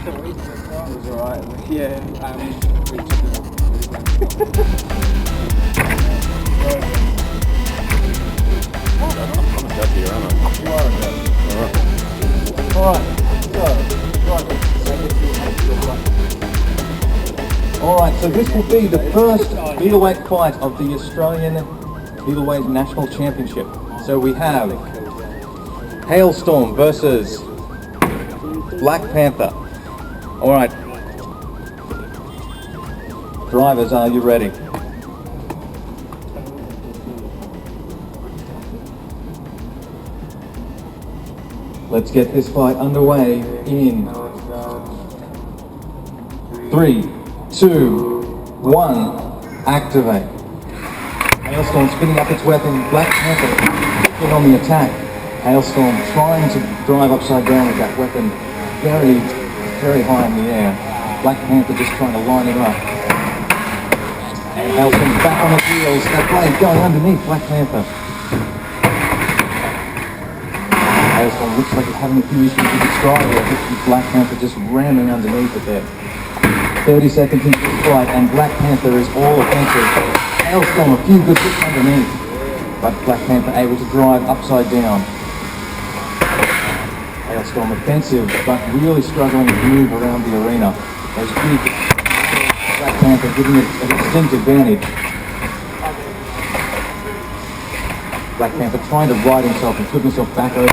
was alright. Yeah, I'm a judge here, aren't I? you are a judge. Alright, Alright, so this will be the first middleweight fight of the Australian Middleweight National Championship. So we have Hailstorm versus Black Panther. Alright. Drivers, are you ready? Let's get this fight underway in 3, 2, 1, activate. Hailstorm spinning up its weapon, Black Panther in on the attack. Hailstorm trying to drive upside down with that weapon very, very high in the air. Black Panther just trying to line it up. And Hailstorm back on his heels, that blade going underneath Black Panther. Hailstorm looks like he's having a few issues with his driver. Black Panther just ramming underneath it there. 30 seconds into the fight and Black Panther is all offensive. Hailstorm a few good hits underneath, but Black Panther able to drive upside down. Hailstorm offensive, but really struggling to move around the arena. Those big Black Panther giving it a distinct advantage. Black Panther trying to right himself and flip himself back over the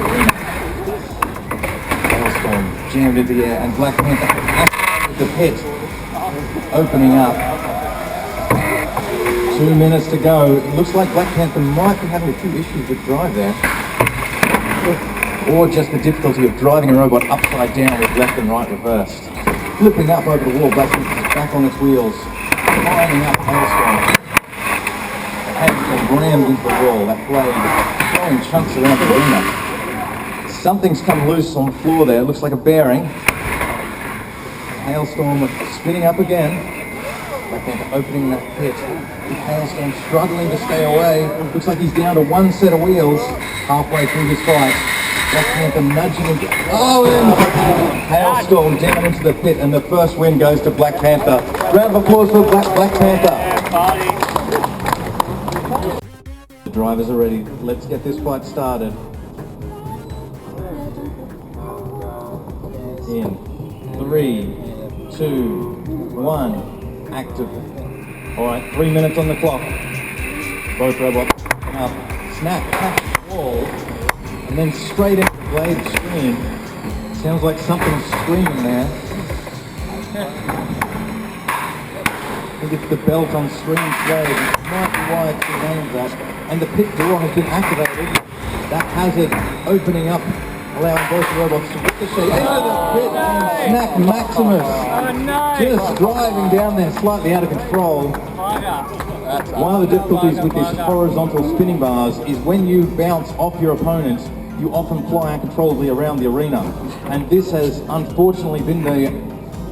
arena. Hailstorm jammed into the air and Black Panther with the pit opening up. 2 minutes to go. It looks like Black Panther might be having a few issues with drive there. Or just the difficulty of driving a robot upside down with left and right reversed. Flipping up over the wall, Black Panther is back on its wheels, climbing up Hailstorm. Hailstorm rammed into the wall, that blade throwing chunks around the arena. Something's come loose on the floor there, it looks like a bearing. Hailstorm spinning up again. Black Panther opening that pit. Hailstorm struggling to stay away. Looks like he's down to one set of wheels halfway through this fight. Black Panther nudging him. Oh, and Hailstorm down into the pit, and the first win goes to Black Panther. Round of applause for Black Panther. The drivers are ready. Let's get this fight started. In 3, 2, 1, active. Alright, 3 minutes on the clock. Both robots up. Snap, catch the wall. And then straight into the blade scream. Sounds like something's screaming there. I think it's the belt on Scream's blade. It might be why it's been named that. And the pit door has been activated. That hazard opening up, allowing both robots to ricochet into the pit and Snack Maximus. Just driving down there slightly out of control. One of the difficulties with these horizontal spinning bars is when you bounce off your opponent, you often fly uncontrollably around the arena. And this has unfortunately been the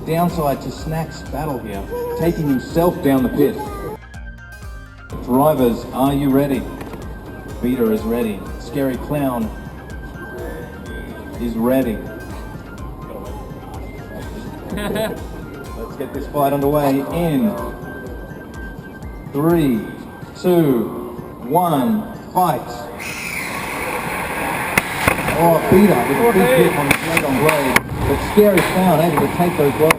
downside to Snack's battle here, taking himself down the pit. Drivers, are you ready? Peter is ready. Scary Clown is ready. Let's get this fight underway in 3, 2, 1, fight. Oh, Peter with a big hit on the blade on blade, but Scary Clown able to take those blows.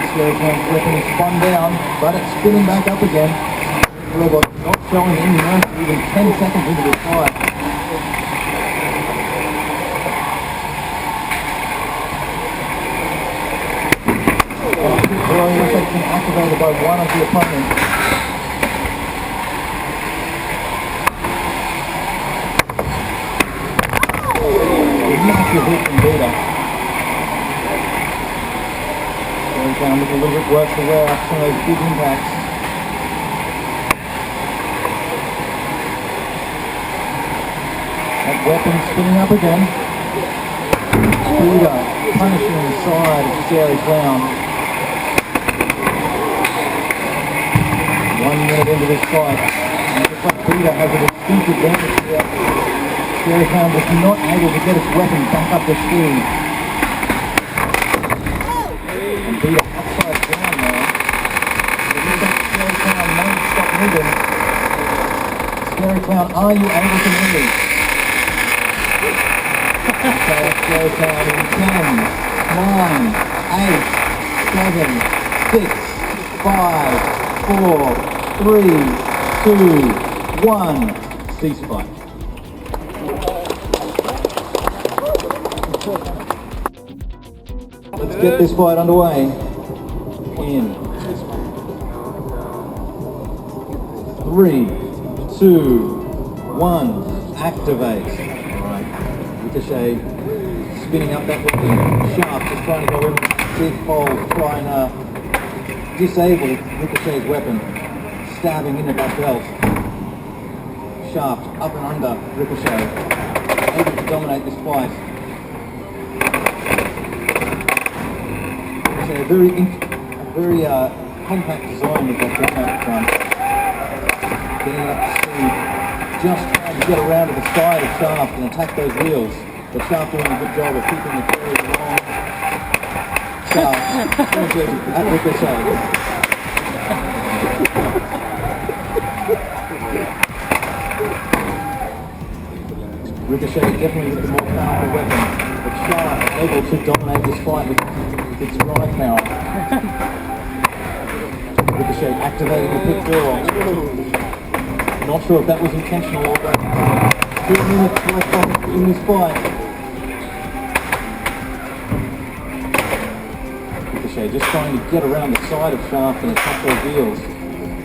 Scary Clown's weapon is spun down, but it's spinning back up again. The robot not showing any mercy even 10 seconds into this fight. Throwing effect been activated by one of the opponents. Massive hit from Peter. Going down with a little bit worse to wear up some of those big impacts. That weapon spinning up again. Peter punishing the side of Scary Clown. 1 minute into this fight, and it looks like Peter has a distinct advantage here. Scary Clown was not able to get its weapon back up the speed. beat it upside down now. It looks like Scary Clown may stop moving. Scary Clown, are you able to move? Okay, Scary Clown in 10, 9, 8, 7, 6, 5, 4, 3, 2, 1. Cease fight. Let's get this fight underway. In 3, 2, 1. Activate. Alright. Ricochet spinning up that way. Shaft just trying to go in. Big hole, try and disable Ricochet's weapon. Stabbing into that belt. Shaft up and under Ricochet. Able to dominate this fight. Ricochet, a very compact design with that dismount front. Getting up to speed. Just trying to get around to the side of Shaft and attack those wheels. But Shaft doing a good job of keeping the carriage along. Shaft at Ricochet. Ricochet definitely with the more powerful weapon, but Shaft able to dominate this fight with its right power. Ricochet activating the pit door. Not sure if that was intentional or not. 2 minutes left on in this fight. Ricochet just trying to get around the side of Shaft and attack those wheels.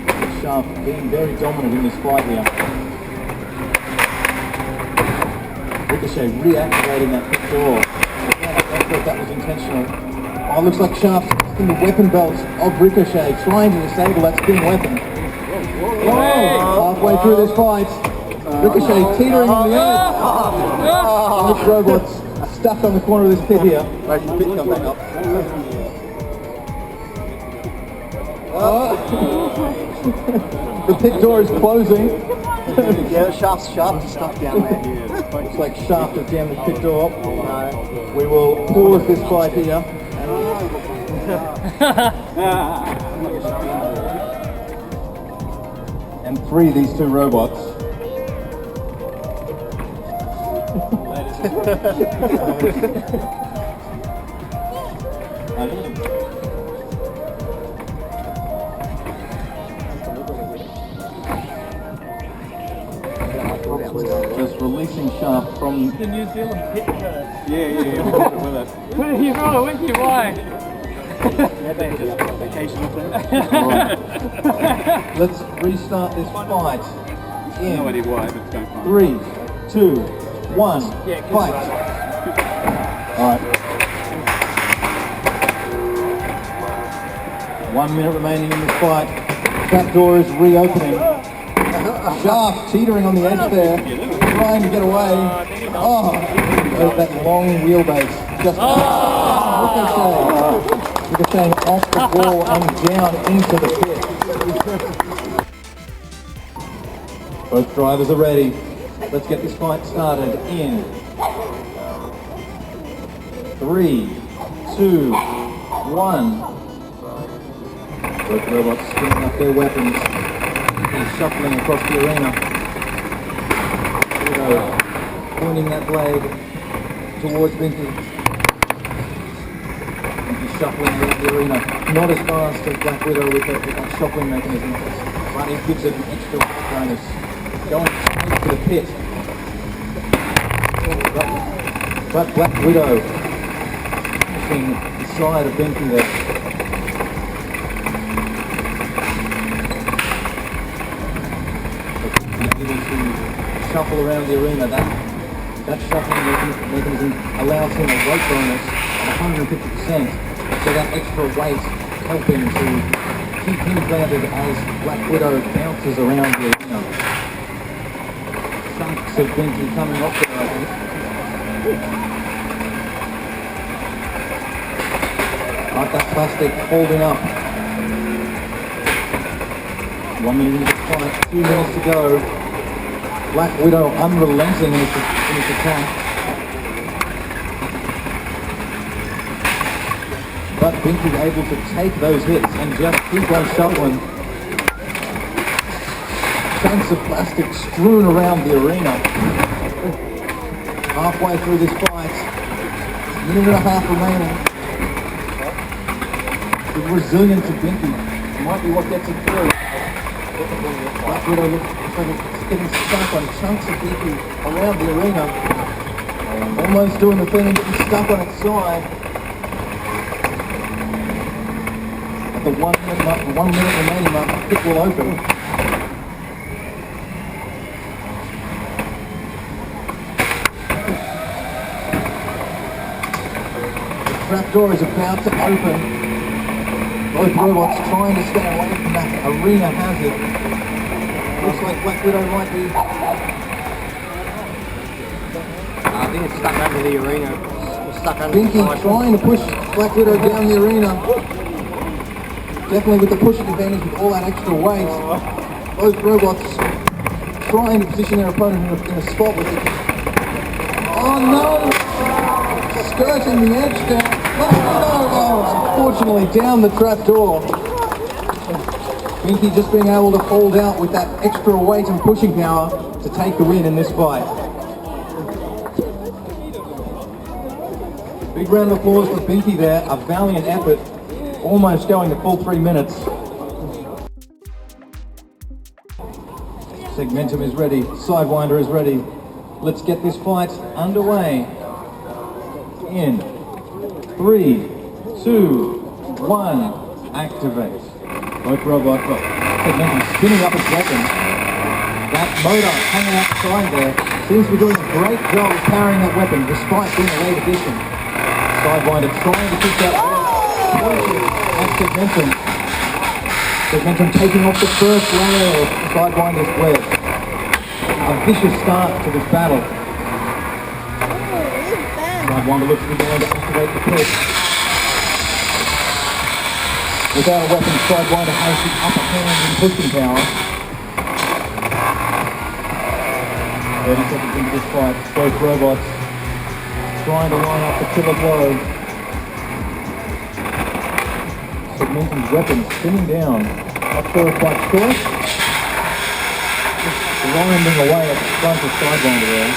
But Shaft being very dominant in this fight here. Ricochet reactivating that pit door. I thought that was intentional. Oh, looks like Shaft in the weapon belts of Ricochet, trying to disable that spin weapon. Oh, halfway through this fight, Ricochet teetering on the edge. This robot's stuck on the corner of this pit here. Wait for the pit to come back up. The pit door is closing. Yeah, Shaft's stuck down there. Looks like Shaft has jammed the pit door. We will pause this fight here. And free these two robots. Just releasing Shaft from the New Zealand pit curse. Yeah, with us. Where did you go? Where did you why? Vacation thing. Right. Let's restart this fight. No idea why, but it's going fine. 3, 2, 1, fight. Alright. 1 minute remaining in this fight. Trap door is reopening. Shaft teetering on the edge there, trying to get away. Oh, that long wheelbase. Just Ricochet off the wall and down into the pit. Both drivers are ready. Let's get this fight started in 3, 2, 1. Both robots spinning up their weapons and shuffling across the arena. Widow pointing that blade towards Vinky. Vinky shuffling around the arena. Not as fast as Black Widow with that shuffling mechanism, but it gives it an extra bonus. Going straight to the pit. But Black Widow pushing the side of Vinky there. Shuffle around the arena. That shuffling mechanism allows him a weight bonus of 150%. So that extra weight helping to keep him grounded as Black Widow bounces around the arena. Chunks of Vinky coming off there, I think. Like that plastic holding up. 1 minute into the fight, 2 minutes to go. Black Widow unrelenting in its attack. but Binky's able to take those hits and just keep on shuttling. Chunks of plastic strewn around the arena. Halfway through this fight, minute and a half remaining. The resilience of Binky might be what gets him through. Black Widow looks like it's getting stuck on chunks of Binky around the arena. Almost doing the thing and getting stuck on its side. At the 1 minute mark, the 1 minute remaining mark, the pit will open. The trapdoor is about to open. Both robots trying to stay away from that arena hazard. Looks like Black Widow might be... I think it's stuck under the arena. It's stuck under Binky trying to push Black Widow down the arena. Definitely with the pushing advantage with all that extra weight. Both robots trying to position their opponent in a spot with it. Oh no! Skirting the edge down. Oh, unfortunately down the trapdoor. Binky just being able to hold out with that extra weight and pushing power to take the win in this fight. Big round of applause for Binky there, a valiant effort, almost going the full 3 minutes. Segmentum is ready, Sidewinder is ready. Let's get this fight underway. In 3, 2, 1, activate. Both robots, Segmentum spinning up its weapon. That motor hanging outside there seems to be doing a great job of carrying that weapon despite being a late addition. Sidewinder trying to keep that pointed at Segmentum. Segmentum taking off the first layer of Sidewinder's web. A vicious start to this battle. Sidewinder looks to be going to activate the pit. Without a weapon, Sidewinder has the upper hand in pushing power. 30 seconds into this fight, both robots trying to line up the killer blow. Segmentum's weapon spinning down. Not sure if by choice. Just grinding away at the front of Sidewinder there.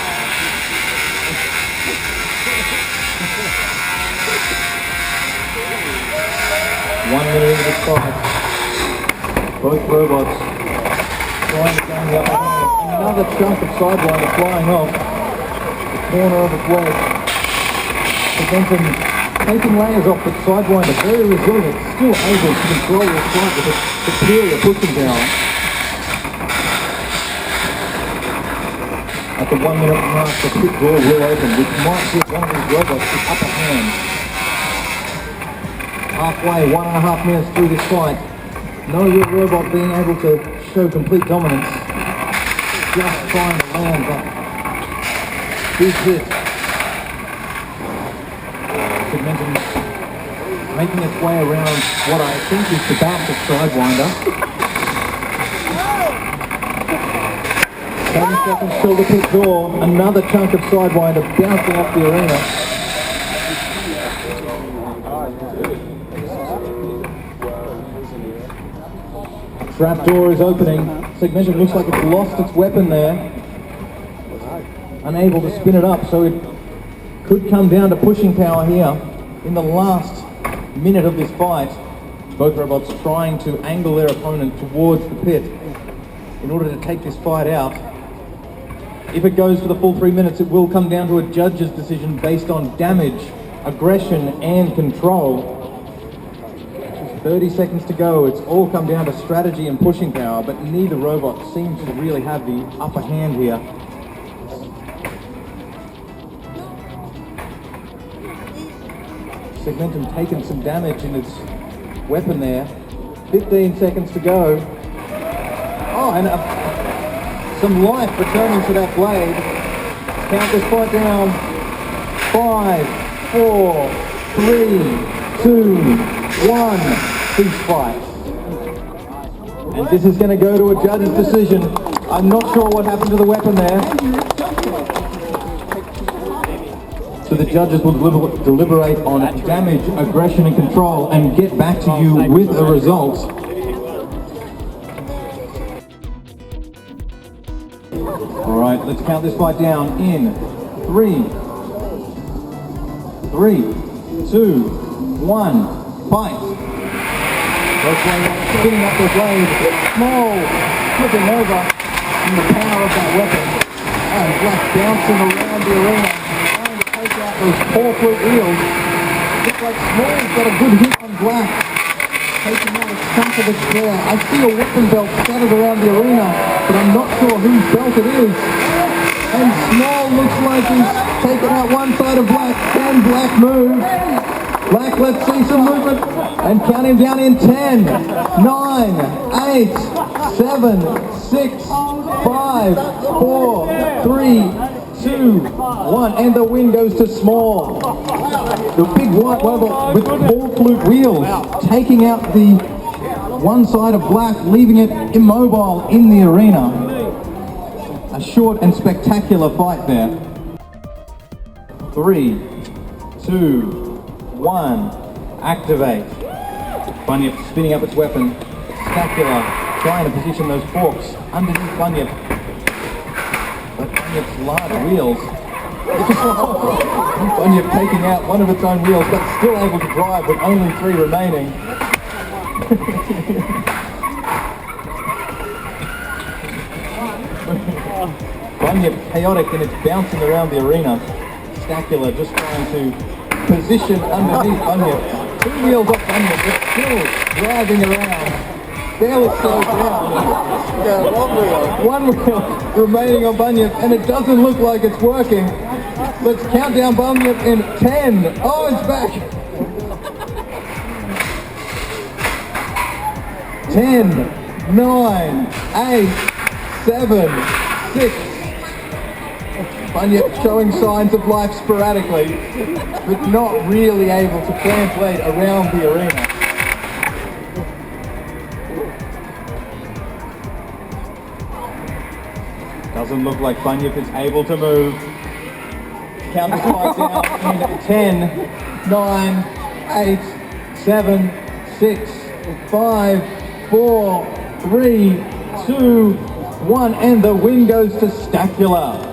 One minute into this fight. Both robots trying to gain the upper hand. Another chunk of Sidewinder flying off the corner of its leg. Segmentum taking layers off, but Sidewinder very resilient, still able to control the fight with a superior pushing power. At the 1 minute mark, the pit door will open, which might give one of these robots the upper hand. Halfway, 1.5 minutes through this fight, no real robot being able to show complete dominance. Just trying to land that big hit. Segmentum making its way around what I think is the back of Sidewinder. 7 seconds till the pit door. Another chunk of Sidewinder bouncing off the arena. Trapdoor is opening. Segmentum looks like it's lost its weapon there. Unable to spin it up, so it could come down to pushing power here in the last minute of this fight. Both robots trying to angle their opponent towards the pit in order to take this fight out. If it goes for the full 3 minutes, it will come down to a judge's decision based on damage, aggression, and control. 30 seconds to go. It's all come down to strategy and pushing power, but neither robot seems to really have the upper hand here. Segmentum taking some damage in its weapon there. 15 seconds to go. Oh, and some life returning to that blade. Count this fight down. 5, 4, 3, 2, 1. Ceasefire. And this is going to go to a judge's decision. I'm not sure what happened to the weapon there. So the judges will deliberate on damage, aggression and control and get back to you with a result. Alright, let's count this fight down in 3, 2, 1, fight. Spinning up the blade, small, flipping over in the power of that weapon. And Black bouncing around the arena, trying to take out those 4 foot wheels. Looks like Small's got a good hit on Black, taking out a chunk of its there. I see a weapon belt scattered around the arena, but I'm not sure whose belt it is. And Small looks like he's taken out one side of Black. Can Black move? Black, let's see some movement. And count him down in 10, 9, 8, 7, 6, 5, 4, 3, 2, 1. And the win goes to Small. The big white robot with 4 flute wheels, taking out the one side of Black, leaving it immobile in the arena. A short and spectacular fight there. 3, 2, 1, activate. Bunyip spinning up its weapon. Spectacular, trying to position those forks underneath Bunyip. But Bunyip's large wheels. Bunyip taking out one of its own wheels, but still able to drive with only 3 remaining. Bunyip chaotic in its bouncing around the arena. Spectacular just trying to position underneath Bunyip. 2 wheels off Bunyip, but still driving around. Barely slows down. Yeah, 1 wheel remaining on Bunyip, and it doesn't look like it's working. Let's count down Bunyip in 10. Oh, it's back. 10, 9, 8, 7, 6. Bunyip showing signs of life sporadically, but not really able to translate around the arena. Doesn't look like Bunyip is able to move. Count the fight down in 10, 9, 8, 7, 6, 5, 4, 3, 2, 1, and the win goes to Stacula.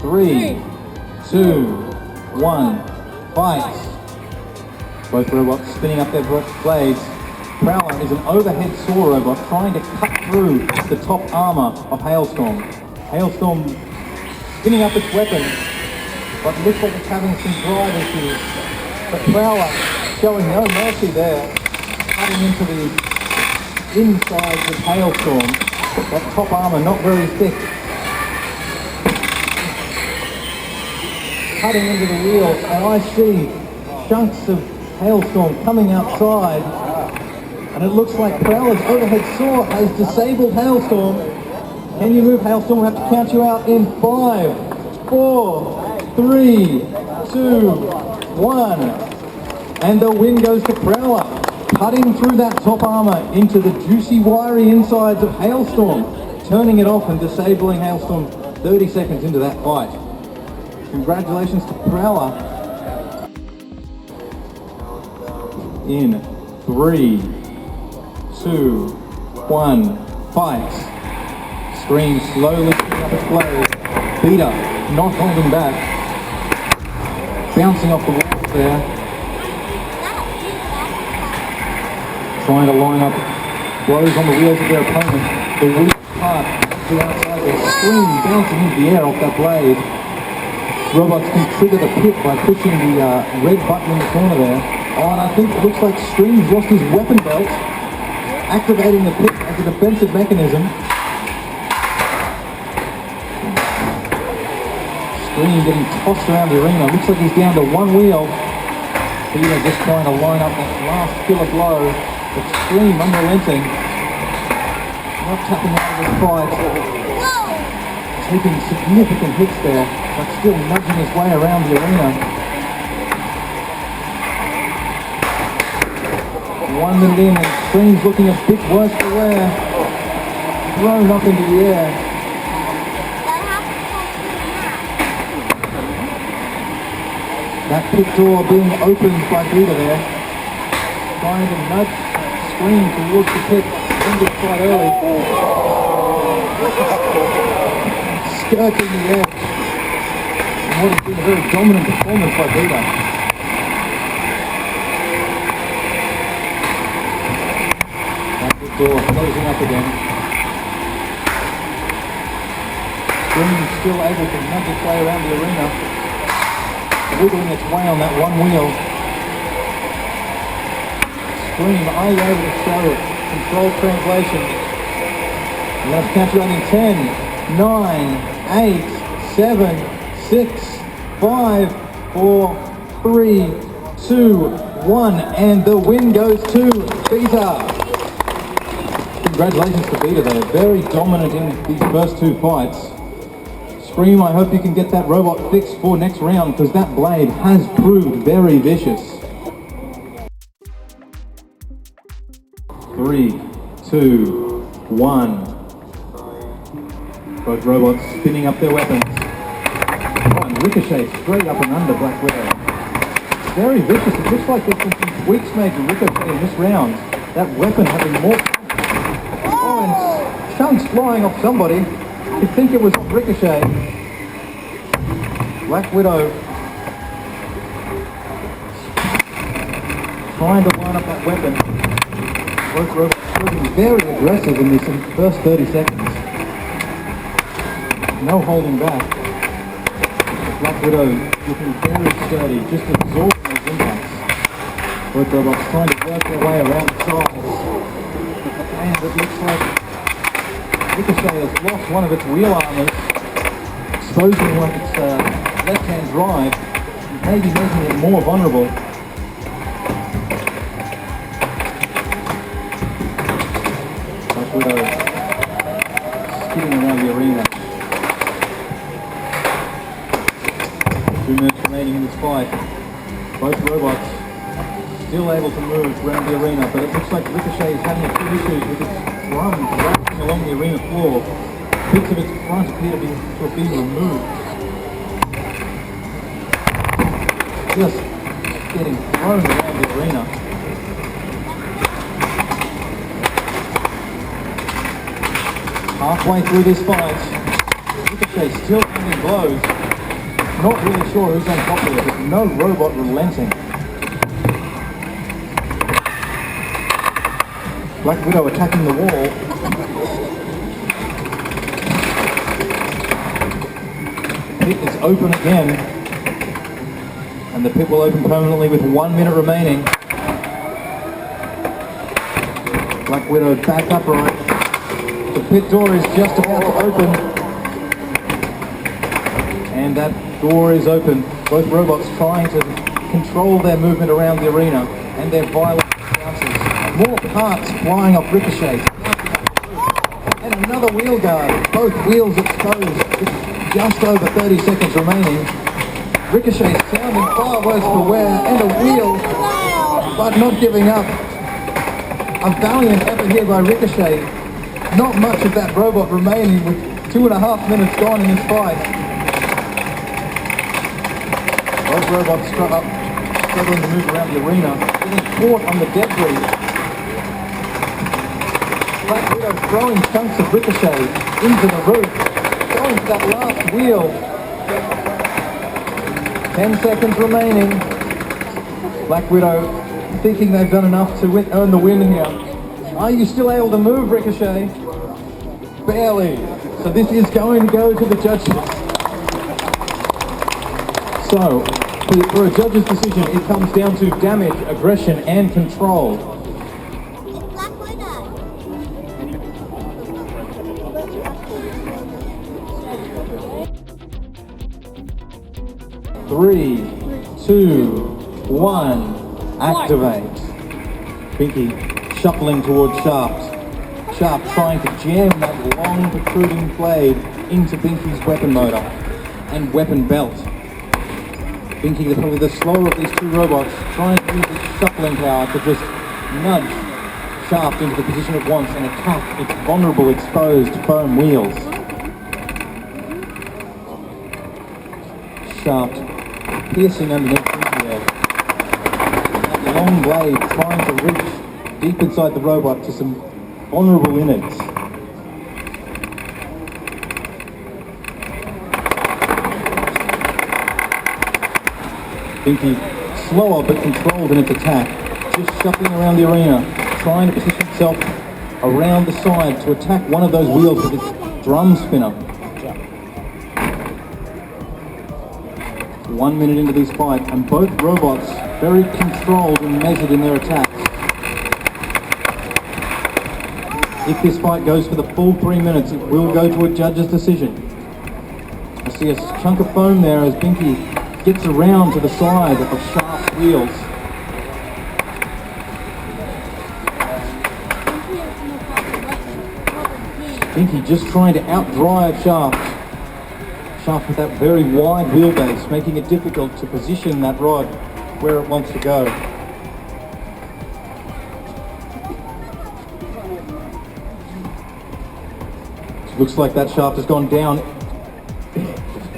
3, 2, 1, fight. Both robots spinning up their blades. Prowler is an overhead saw robot trying to cut through the top armor of Hailstorm. Hailstorm spinning up its weapon, but looks like it's having some drive issues. But Prowler showing no mercy there, cutting into the insides of Hailstorm. That top armor not very thick. Cutting into the wheels, and I see chunks of Hailstorm coming outside. And it looks like Prowler's overhead saw has disabled Hailstorm. Can you move, Hailstorm? We'll have to count you out in 5, 4, 3, 2, 1. And the win goes to Prowler, cutting through that top armor into the juicy, wiry insides of Hailstorm, turning it off and disabling Hailstorm 30 seconds into that fight. Congratulations to Prowler. In 3, 2, 1, fight. Scream slowly picking up its blade. Beater not holding back. Bouncing off the walls there. Trying to line up blows on the wheels of their opponent. The weak part to the outside there. Scream bouncing into the air off that blade. Robots can trigger the pit by pushing the red button in the corner there. Oh, and I think it looks like Scream's lost his weapon belt, activating the pit as a defensive mechanism. Scream getting tossed around the arena. Looks like he's down to 1 wheel. Peter just trying to line up that last killer blow. But Scream unrelenting. Not tapping out of this fight. Taking significant hits there, but still nudging his way around the arena. 1 minute in, and Scream's looking a bit worse for wear. Thrown up into the air. That pit door being opened by Vita there. Trying to nudge Scream towards the pit. Ended quite early. Skirting the edge. And what has been a very dominant performance by Vita. That pit door closing up again. Scream still able to nudge its way around the arena. Wiggling its way on that one wheel. Scream, are you able to show controlled translation? And that's calculating 10, 9, 8, 7, 6, 5, 4, 3, 2, 1, and the win goes to Vita. Congratulations to Vita there, very dominant in these first two fights. Scream, I hope you can get that robot fixed for next round because that blade has proved very vicious. 3, 2, 1. Both robots spinning up their weapons. Oh, and Ricochet straight up and under Black Widow. Very vicious. It looks like there's been some tweaks made to Ricochet in this round. That weapon having more... Oh, and chunks flying off somebody. You'd think it was Ricochet. Black Widow trying to line up that weapon. Both robots proving very aggressive in this first 30 seconds. No holding back. Black Widow looking very sturdy, just absorbing those impacts. Both robots trying to work their way around the sides. And it looks like Ricochet has lost one of its wheel armors, exposing one of its left-hand drive, maybe making it more vulnerable. Black Widow skidding around the arena. 2 minutes remaining in this fight. Both robots still able to move around the arena, but it looks like Ricochet is having a few issues with its drums wrapping along the arena floor. Bits of its front appear to have been removed. Just getting thrown around the arena. Halfway through this fight, Ricochet still landing blows. Not really sure who's on top of it, but no robot relenting. Black Widow attacking the wall. Pit is open again. And the pit will open permanently with 1 minute remaining. Black Widow back upright. The pit door is just about to open. And that door is open. Both robots trying to control their movement around the arena and their violent bounces. More parts flying off Ricochet. And another wheel guard. Both wheels exposed. With just over 30 seconds remaining. Ricochet sounding far worse for wear, and a wheel, but not giving up. A valiant effort here by Ricochet. Not much of that robot remaining with 2.5 minutes gone in this fight. Both robots struggling to move around the arena, getting caught on the debris. Black Widow throwing chunks of Ricochet into the roof, going for that last wheel. 10 seconds remaining. Black Widow thinking they've done enough to earn the win here. Are you still able to move, Ricochet? Barely. So this is going to go to the judges. So, for a judge's decision, it comes down to damage, aggression, and control. Black Widow. 3, 2, 1, activate. Pinky shuffling towards Shaft. Shaft trying to jam that long protruding blade into Binky's weapon motor and weapon belt. Binky, probably the slower of these two robots, trying to use its shuffling power to just nudge Shaft into the position it wants and attack its vulnerable exposed foam wheels. Shaft piercing underneath long blade trying to reach deep inside the robot to some vulnerable innards. Binky slower but controlled in its attack, just shuffling around the arena, trying to position itself around the side to attack one of those wheels with its drum spinner. 1 minute into this fight, and both robots very controlled and measured in their attacks. If this fight goes for the full 3 minutes, it will go to a judge's decision. I see a chunk of foam there as Binky gets around to the side of Shaft's wheels. Binky just trying to outdrive Shaft. Shaft with that very wide wheelbase, making it difficult to position that rod where it wants to go. Looks like that shaft has gone down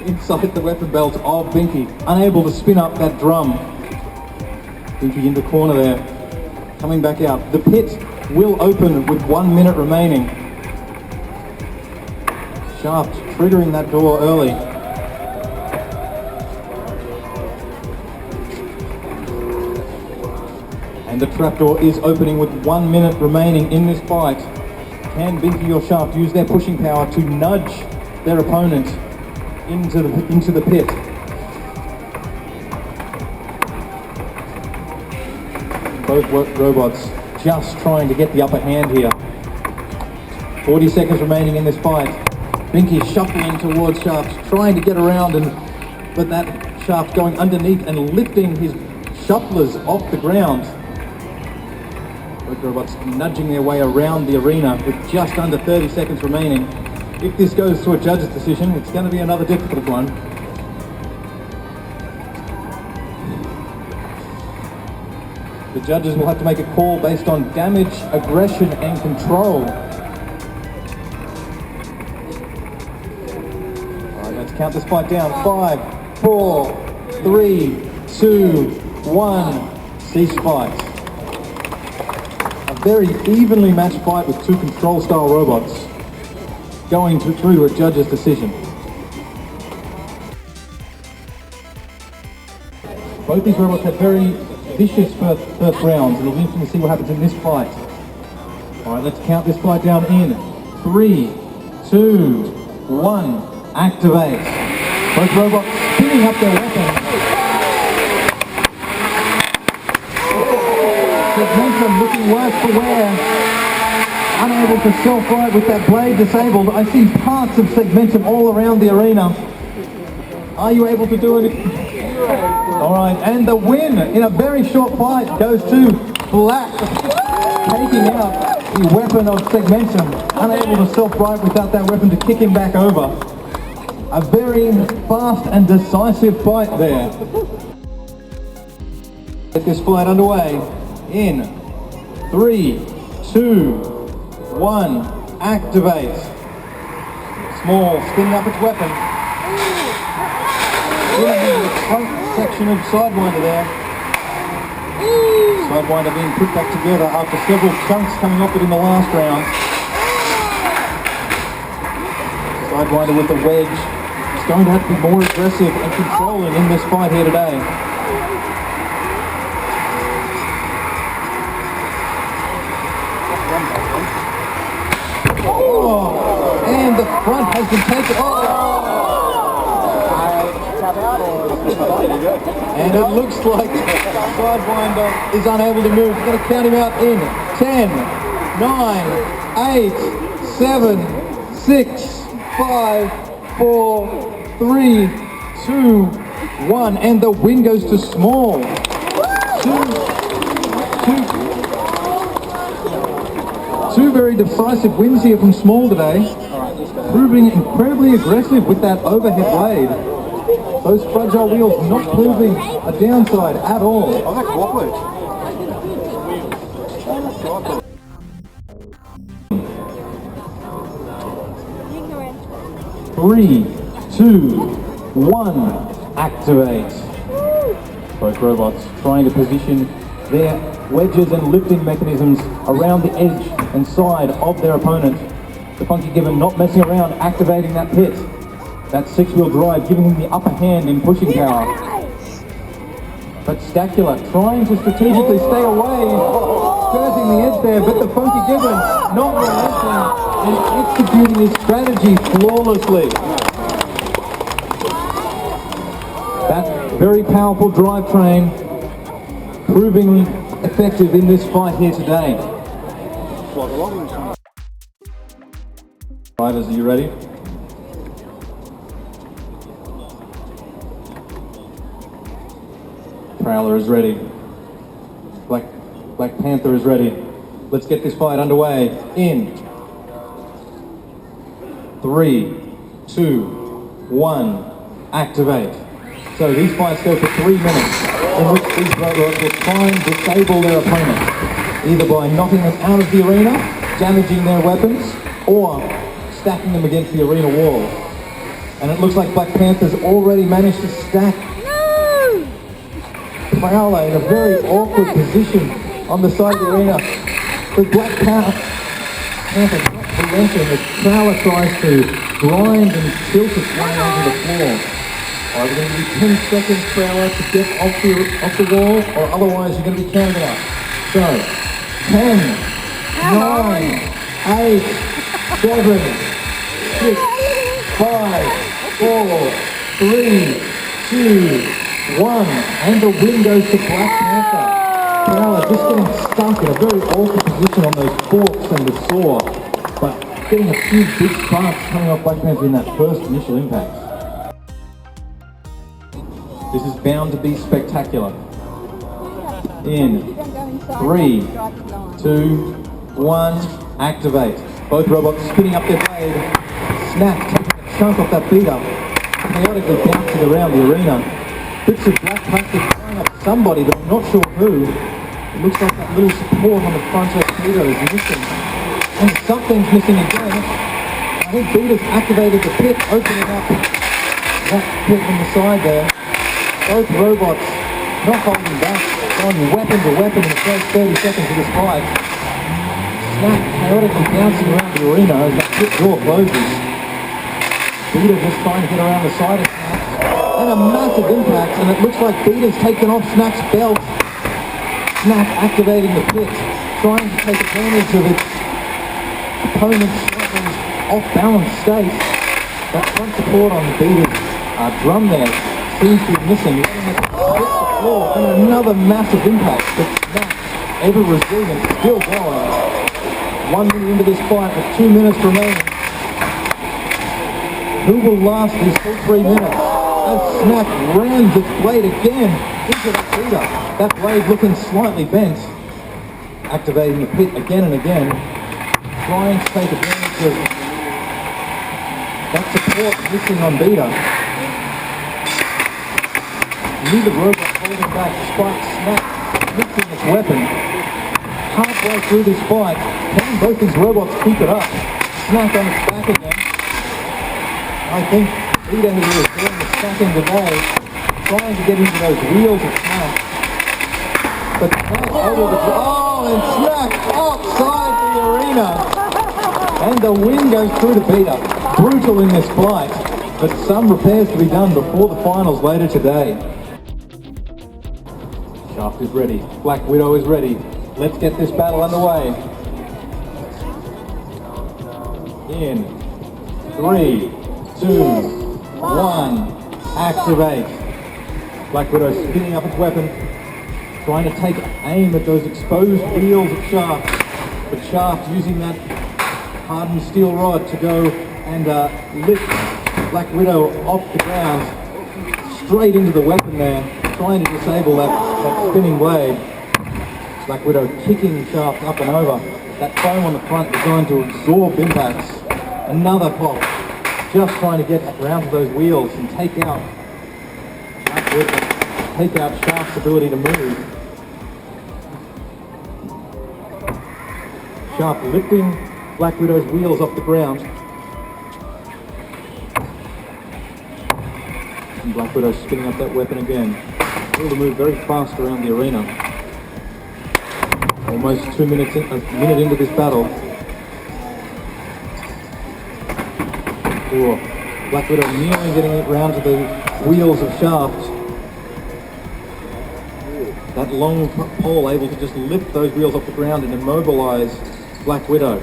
inside the weapon belt of Binky, unable to spin up that drum. Binky in the corner there, coming back out. The pit will open with 1 minute remaining. Shaft triggering that door early. And the trapdoor is opening with 1 minute remaining in this fight. Can Binky or Shaft use their pushing power to nudge their opponent into the pit? Both robots just trying to get the upper hand here. 40 seconds remaining in this fight. Binky shuffling towards Shaft, trying to get around, but that Shaft going underneath and lifting his shufflers off the ground. Both robots nudging their way around the arena with just under 30 seconds remaining. If this goes to a judge's decision, it's going to be another difficult one. The judges will have to make a call based on damage, aggression, and control. Alright, let's count this fight down. 5, 4, 3, 2, 1. Cease fight. A very evenly matched fight with two control-style robots going through a judge's decision. Both these robots had very vicious first rounds, and it'll be interesting to see what happens in this fight. Alright, let's count this fight down in 3, 2, 1, activate. Both robots spinning up their weapons. Segmentum looking worse for wear. Unable to self-right with that blade disabled. I see parts of Segmentum all around the arena. Are you able to do anything? Alright, and the win in a very short fight goes to Black, taking out the weapon of Segmentum. Unable to self-right without that weapon to kick him back over. A very fast and decisive fight there. Get this fight underway in 3, 2, 1, activate. Small, spinning up its weapon. Into the front section of Sidewinder there. Sidewinder being put back together after several chunks coming off it in the last round. Sidewinder with the wedge. It's going to have to be more aggressive and controlling in this fight here today. Oh, and the front has been taken. And it looks like Sidewinder is unable to move. We're going to count him out in 10, 9, 8, 7, 6, 5, 4, 3, 2, 1. And the win goes to Small. Two very decisive wins here from Small today, proving incredibly aggressive with that overhead blade. Those fragile wheels not proving a downside at all. Oh, that's wobbly. 3, 2, 1, activate. Both robots trying to position their wedges and lifting mechanisms around the edge and side of their opponent. The Funky Gibbon not messing around, activating that pit. That 6-wheel drive giving him the upper hand in pushing power. But Stacula trying to strategically stay away, skirting the edge there, but the Funky Gibbon not relenting and executing his strategy flawlessly. That very powerful drivetrain proving effective in this fight here today. Drivers, are you ready? Prowler is ready. Black Panther is ready. Let's get this fight underway in 3, 2, 1, activate. So these fights go for 3 minutes, in which these robots will try and disable their opponent, either by knocking them out of the arena, damaging their weapons, or stacking them against the arena wall. And it looks like Black Panther's already managed to stack Prowler in a very awkward position on the side of the arena. With Black Panther not relenting as Prowler tries to grind and tilt his way onto the floor. Alright, we're going to give you 10 seconds, Prowler, to get off the wall, or otherwise you're going to be counted out. So, 10, 9, 8, 7, 6, 5, 4, 3, 2, 1, and the win goes to Black Panther. Prowler just getting stuck in a very awkward position on those forks and the saw, but getting a few big sparks coming off Black Panther in that first initial impact. This is bound to be spectacular. In 3, 2, 1, activate. Both robots spinning up their blade. Snap, taking a chunk off that beater, chaotically bouncing around the arena. Bits of black plastic throwing up somebody, but I'm not sure who. It looks like that little support on the front of Beater is missing. And something's missing again. I think Beater's activated the pit, opening up that pit on the side there. Both robots not holding back, going weapon to weapon in the first 30 seconds of this fight. Snap chaotically bouncing around the arena as that pit door closes. Beater just trying to get around the side of Snap. And a massive impact, and it looks like Beater's taken off Snap's belt. Snap activating the pit, trying to take advantage of its opponent's slightly off-balance state. That front support on Beater's drum there seems to be missing, letting it hit the floor, and another massive impact. But Snap, ever resilient, still going. 1 minute into this fight with 2 minutes remaining. Who will last these full 3 minutes? As Snap rams its blade again into that Beater. That blade looking slightly bent. Activating the pit again and again. Trying to take advantage of that support missing on Beater. Neither robot holding back despite Snap mixing its weapon. Halfway through this fight, can both these robots keep it up? Snap on its back again. I think Beater who is doing the stacking today, trying to get into those wheels of Snap. But Snap able to and Snap outside the arena. And the win goes through to Beater. Brutal in this fight, but some repairs to be done before the finals later today. Shaft is ready. Black Widow is ready. Let's get this battle underway. In 3, 2, 1, activate. Black Widow spinning up its weapon, trying to take aim at those exposed wheels of Shaft. But Shaft using that hardened steel rod to go and lift Black Widow off the ground, straight into the weapon there, trying to disable that spinning blade. Black Widow kicking Shaft up and over. That foam on the front designed to absorb impacts. Another pop. Just trying to get around to those wheels and take out Shaft's ability to move. Shaft lifting Black Widow's wheels off the ground. And Black Widow spinning up that weapon again. Able to move very fast around the arena. Almost 2 minutes, a minute into this battle. Oh, Black Widow nearly getting it round to the wheels of Shaft. That long pole able to just lift those wheels off the ground and immobilize Black Widow.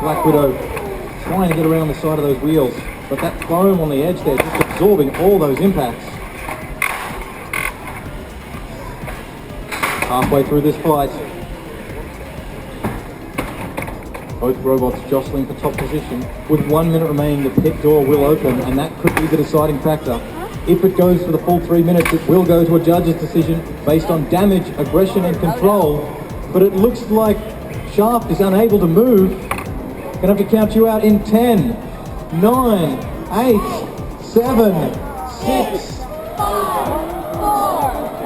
Black Widow trying to get around the side of those wheels, but that foam on the edge there just absorbing all those impacts. Halfway through this fight, both robots jostling for top position. With 1 minute remaining, the pit door will open, and that could be the deciding factor. If it goes for the full 3 minutes, it will go to a judge's decision based on damage, aggression, and control. But it looks like Shaft is unable to move. Gonna have to count you out in 10, 9, 8, 7, 6.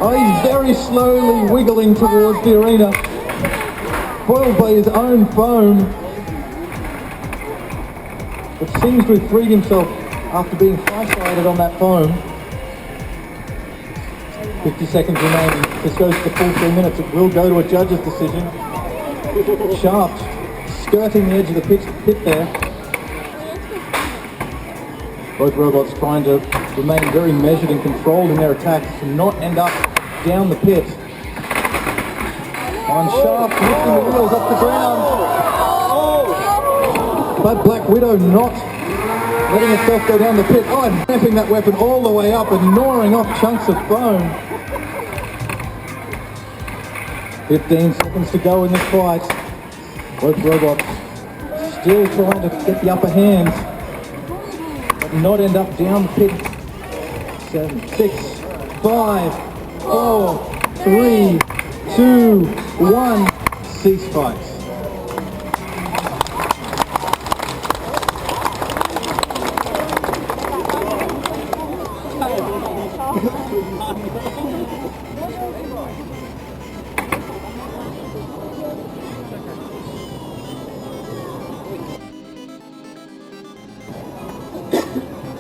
Oh, he's very slowly wiggling towards the arena, foiled by his own foam. But seems to have freed himself after being isolated on that foam. 50 seconds remaining. This goes to the full 3 minutes. It will go to a judge's decision. Shaft skirting the edge of the pit there. Both robots trying to remain very measured and controlled in their attacks to not end up down the pit. On Shaft lifting the wheels off the ground. But Black Widow not letting herself go down the pit. Oh, and ramping that weapon all the way up and gnawing off chunks of foam. 15 seconds to go in this fight. Both robots still trying to get the upper hand, but not end up down the pit. 7, 6, 5, 4, 3, 2, 1. Cease fights.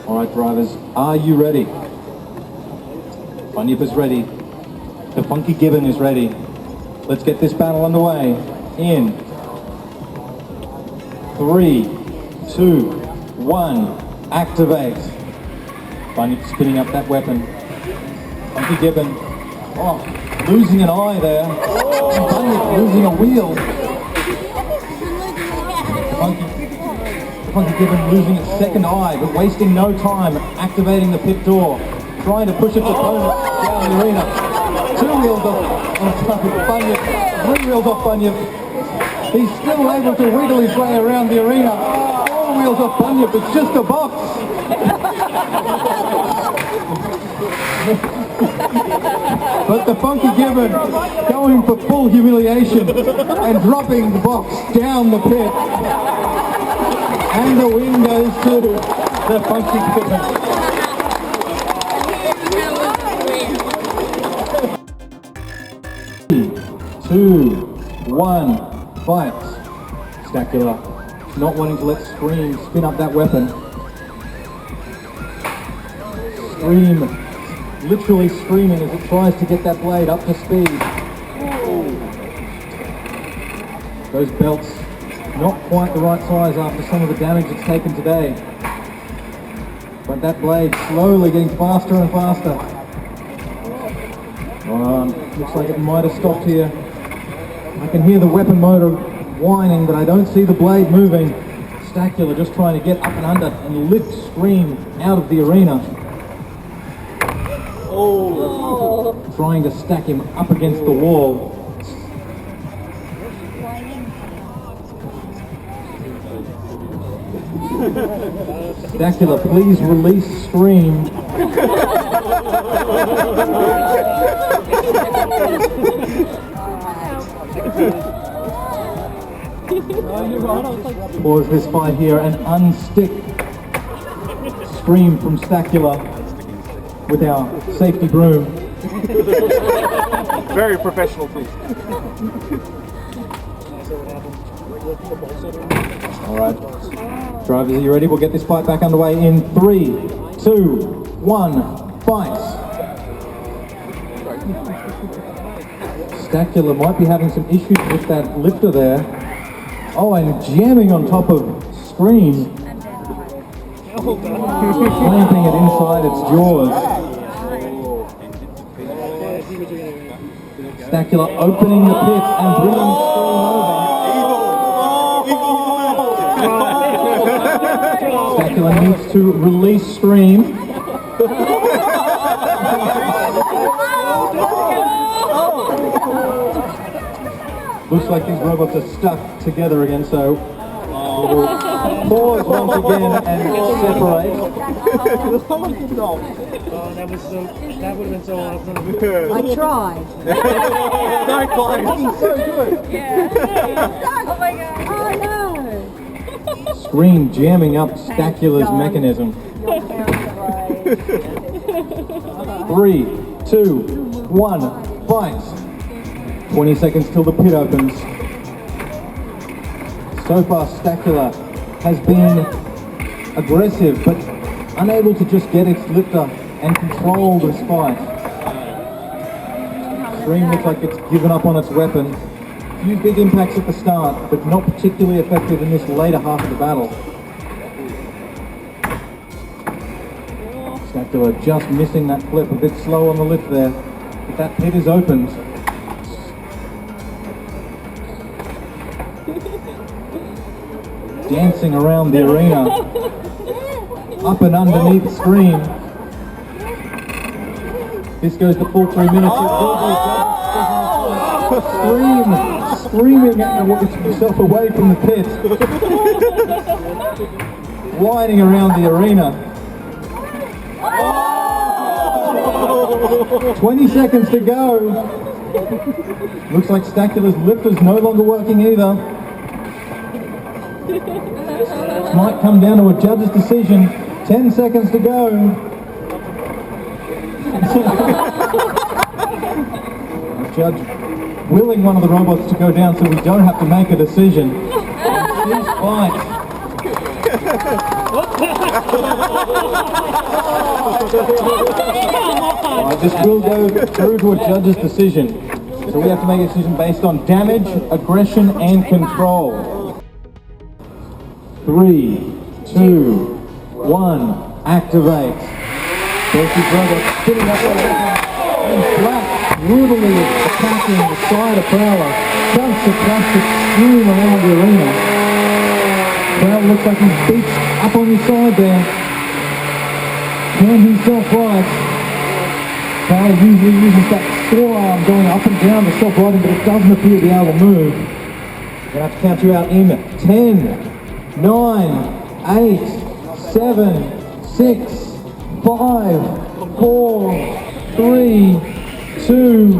Alright drivers, are you ready? Bunyip is ready. The Funky Gibbon is ready. Let's get this battle underway. In 3, 2, 1, activate. Bunyip spinning up that weapon. Funky Gibbon, oh, losing an eye there. And Bunyip losing a wheel. Funky Gibbon losing its second eye, but wasting no time, activating the pit door, trying to push its opponent down the arena. 2 wheels off Bunyip, 3 wheels off Bunyip. He's still able to wiggle his way around the arena. 4 wheels off Bunyip, it's just a box. But the Funky Gibbon going for full humiliation and dropping the box down the pit. And the win goes to the Funky Gibbon. 2, 1, fight. Stackula not wanting to let Scream spin up that weapon. Scream literally screaming as it tries to get that blade up to speed. Those belts not quite the right size after some of the damage it's taken today. But that blade slowly getting faster and faster. Looks like it might have stopped here. I can hear the weapon motor whining, but I don't see the blade moving. Stackula just trying to get up and under and lift Scream out of the arena. Oh. Trying to stack him up against the wall. Stackula, please release Scream. Pause this fight here and unstick Scream from Stackula with our safety broom. Very professional piece. All right. Drivers, are you ready? We'll get this fight back underway in 3, 2, 1, fight. Stacula might be having some issues with that lifter there. Oh, and jamming on top of Scream. Clamping it inside its jaws. Stacula opening the pit and bringing Scream over. Stacula needs to release Scream. Looks like these robots are stuck together again, so we'll pause once again and separate. That would have been so awesome. I tried. Looking so good. Oh my god. Oh no. Scream jamming up Stacula's mechanism. 3, 2, 1, fight. 20 seconds till the pit opens. So far, Stacula has been aggressive, but unable to just get its lifter and control this fight. Scream looks like it's given up on its weapon. A few big impacts at the start, but not particularly effective in this later half of the battle. Stacula just missing that flip, a bit slow on the lift there. If that pit is opened, dancing around the arena, up and underneath Scream. This goes the full 3 minutes. Scream, screaming at himself away from the pit, winding around the arena. 20 seconds to go. Looks like Stacula's lifter's no longer working either. This might come down to a judge's decision. 10 seconds to go. The judge willing one of the robots to go down so we don't have to make a decision. Cease fight. This will go through to a judge's decision. So we have to make a decision based on damage, aggression, and control. 3, 2, 1, activate. Both these robots spinning up their weapons and flat, brutally attacking the side of Prowler. Dumps the plastic stream around the arena. Prowler looks like he's beached up on his side there. Can he self-right? Prowler usually uses that forearm going up and down the self-righting, but it doesn't appear to be able to move. We're going to have to count you out in 10, 9, 8, 7, 6, 5, 4, 3, 2,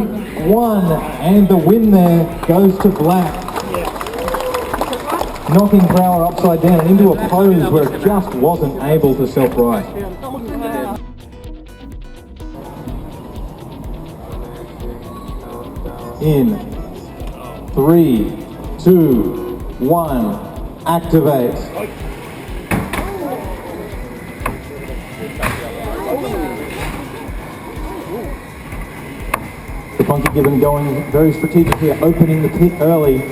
1, and the win there goes to Black. Knocking Prowler upside down and into a pose where it just wasn't able to self-right. In 3, 2, 1, activate. The Funky Gibbon going very strategic here, opening the pit early.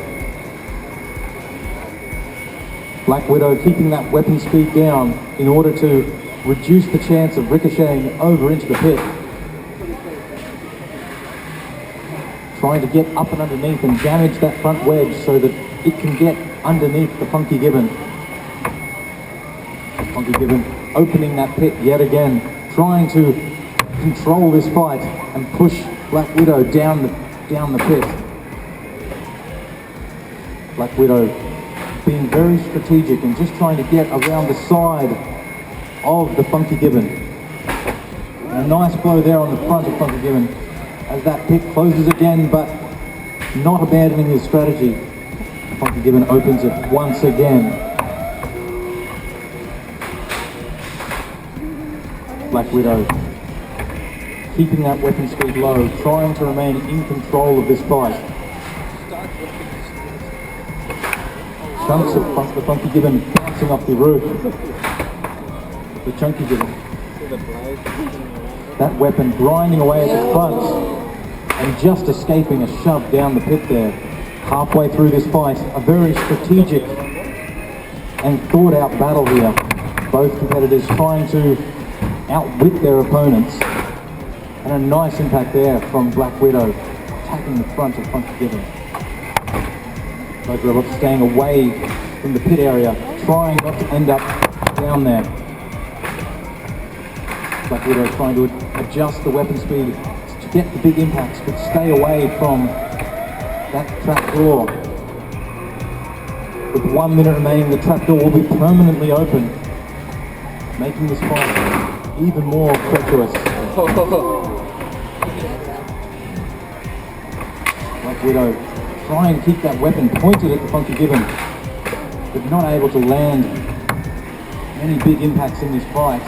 Black Widow keeping that weapon speed down in order to reduce the chance of ricocheting over into the pit. Trying to get up and underneath and damage that front wedge so that it can get underneath the Funky Gibbon. Funky Gibbon opening that pit yet again, trying to control this fight and push Black Widow down the pit. Black Widow being very strategic and just trying to get around the side of the Funky Gibbon. And a nice blow there on the front of Funky Gibbon as that pit closes again, but not abandoning his strategy. Funky Gibbon opens it once again. Black Widow keeping that weapon speed low, trying to remain in control of this fight. Chunks of the funky gibbon bouncing off the roof. The chunky gibbon. That weapon grinding away at the front and just escaping a shove down the pit there. Halfway through this fight, a very strategic and thought out battle here. Both competitors trying to outwit their opponents. And a nice impact there from Black Widow, attacking the front of Funky Gibbon. Both robots staying away from the pit area, trying not to end up down there. Black Widow trying to adjust the weapon speed to get the big impacts, but stay away from that trap door. With 1 minute remaining, the trap door will be permanently open, making this fight even more treacherous. Black Widow trying to keep that weapon pointed at the Funky Gibbon, but not able to land any big impacts in this fight.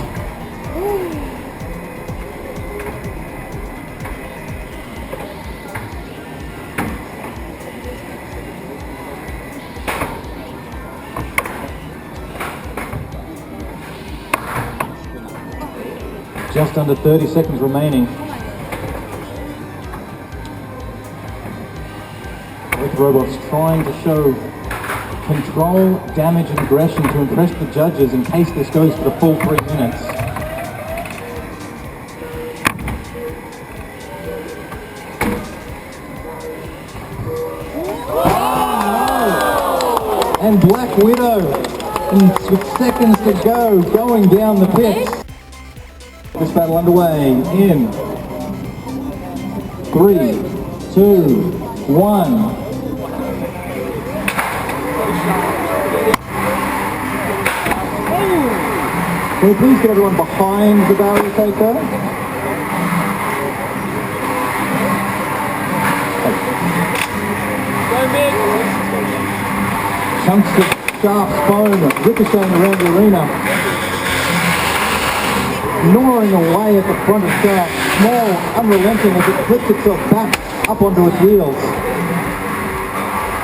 Just under 30 seconds remaining. Both robots trying to show control, damage and aggression to impress the judges in case this goes for the full 3 minutes. And Black Widow, with seconds to go, going down the pits. This battle underway in 3, 2, 1. Can we please get everyone behind the barrier taker? Chunks of sharp foam ricocheting around the arena, gnawing away at the front of shaft, small, unrelenting as it flips itself back up onto its wheels.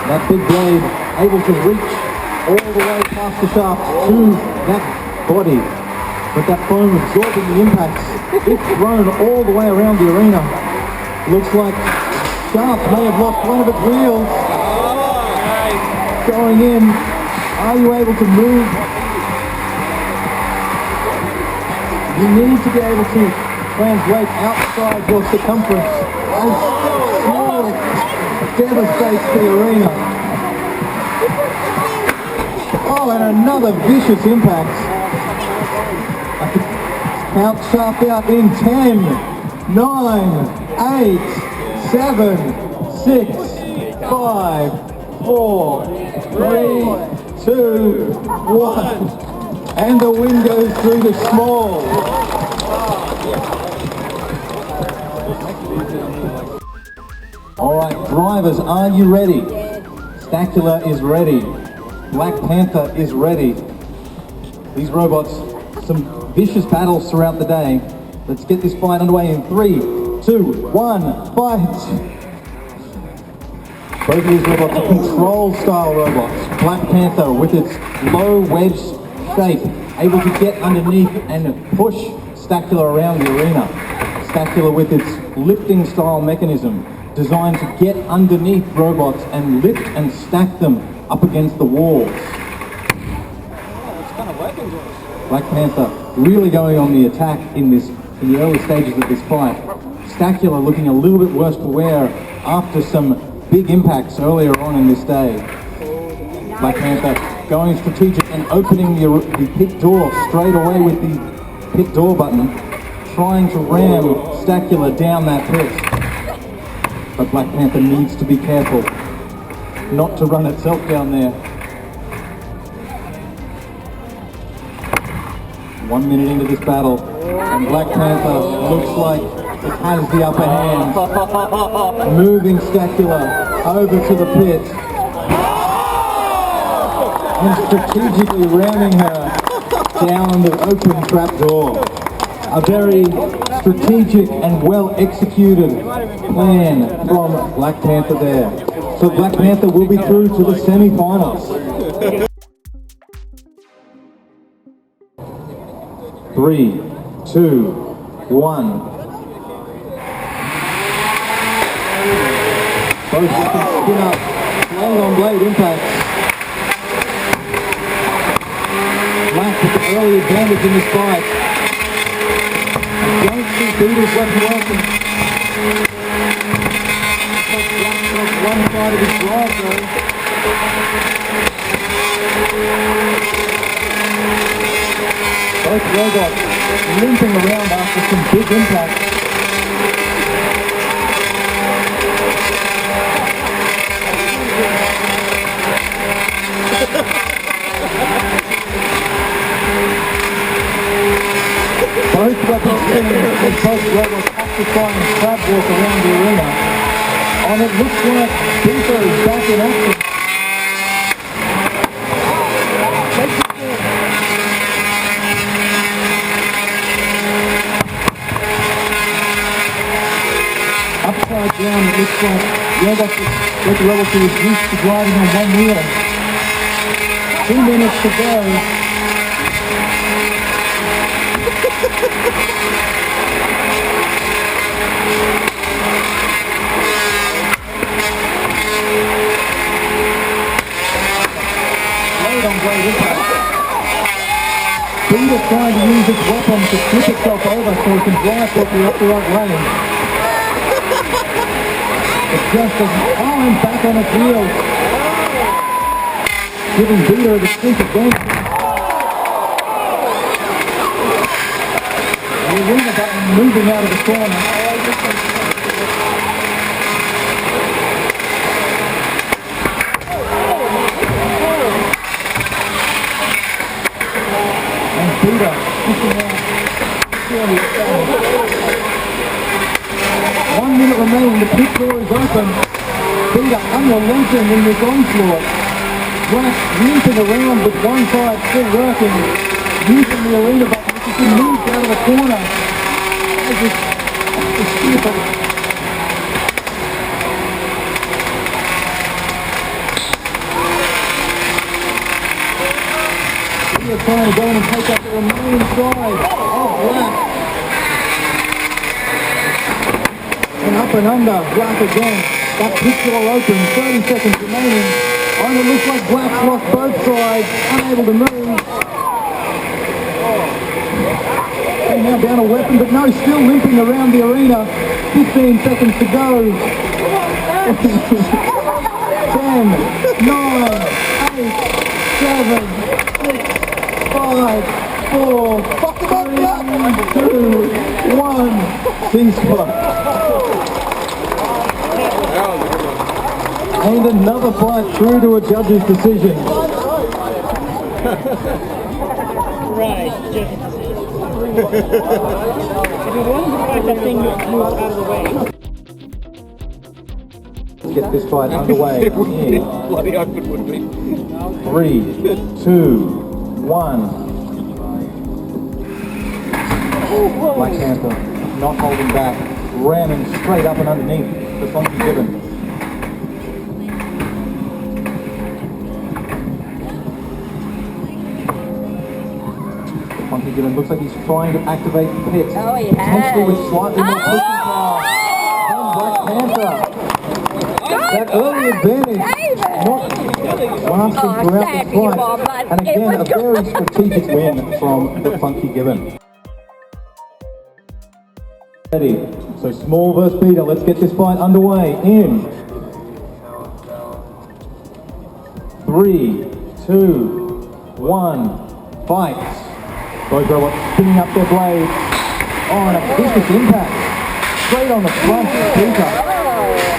That big blade able to reach all the way past the shaft to that body, but that foam absorbing the impacts. It's thrown all the way around the arena. Looks like shaft may have lost one of its wheels. Going in, are you able to move? You need to be able to translate outside your circumference as small devastates the arena. Oh, and another vicious impact. Count shaft out in 10, 9, 8, 7, 6, 5, 4, 3, 2, 1. And the win goes through the small. All right, drivers, are you ready? Stacula is ready. Black Panther is ready. These robots, some vicious battles throughout the day. Let's get this fight underway in 3, 2, 1, fight! Both of these robots are control-style robots. Black Panther with its low wedge shape, able to get underneath and push Stacula around the arena. Stacula with its lifting-style mechanism, designed to get underneath robots and lift and stack them up against the walls. Black Panther really going on the attack in the early stages of this fight. Stacula looking a little bit worse for wear after some big impacts earlier on in this day. Black Panther going strategic and opening the pit door straight away with the pit door button, trying to ram Stacula down that pit. But Black Panther needs to be careful not to run itself down there. 1 minute into this battle, and Black Panther looks like it has the upper hand. Moving Stacula over to the pit and strategically ramming her down the open trapdoor. A very strategic and well executed plan from Black Panther there. So Black Panther will be through to the semi-finals. 3, 2, 1. Both weapons spin up. Blade on blade impact. Black with the early advantage in this fight. I don't see Beetle's weapon working. Black's off one side of his drive though. Both robots limping around after some big impact. Both weapons spinning as both robots have to try and crab walk around the arena. And it looks like Beetle is back in action. Upside down, it looks like the robots are used to driving on one wheel. 2 minutes to go. Blade on blade impact. Beetle trying to use its weapon to flip itself over so it can drive quickly up the right lane. It just doesn't. Oh, and back on its wheels. Giving Beetle a distinct advantage. The arena button moving out of the corner. And Beetle pushing out. 1 minute remaining, the pit door is open. Beetle unrelenting in this onslaught. Black limping around with one side still working, using the arena button which has been moved out of the corner. Beetle trying to go in and take up the remaining side of Black. And up and under, Black again. That pit door open, 30 seconds remaining. And it looks like Black's lost both sides, unable to move. And now down a weapon, but no, still limping around the arena. 15 seconds to go. 10, 9, 8, 7, 6, 5, 4, 3, 2, 1. Ceasefire. And another fight through to a judge's decision. Right, judge's decision. If you want to fight that thing, you move out of the way. Let's get this fight underway. Bloody open would be. 3, 2, 1. Black Panther not holding back, ramming straight up and underneath the Funky Gibbon. Funky Gibbon looks like he's trying to activate the pit. Oh, yeah. Potentially with slightly more pushing power than Black Panther. That early advantage not lasting throughout the fight. And again, a very strategic win from the Funky Gibbon. Ready. So Small versus Beetle. Let's get this fight underway in 3, 2, 1, fight. Both robots spinning up their blades. Oh, and a vicious impact. Straight on the front of Beetle.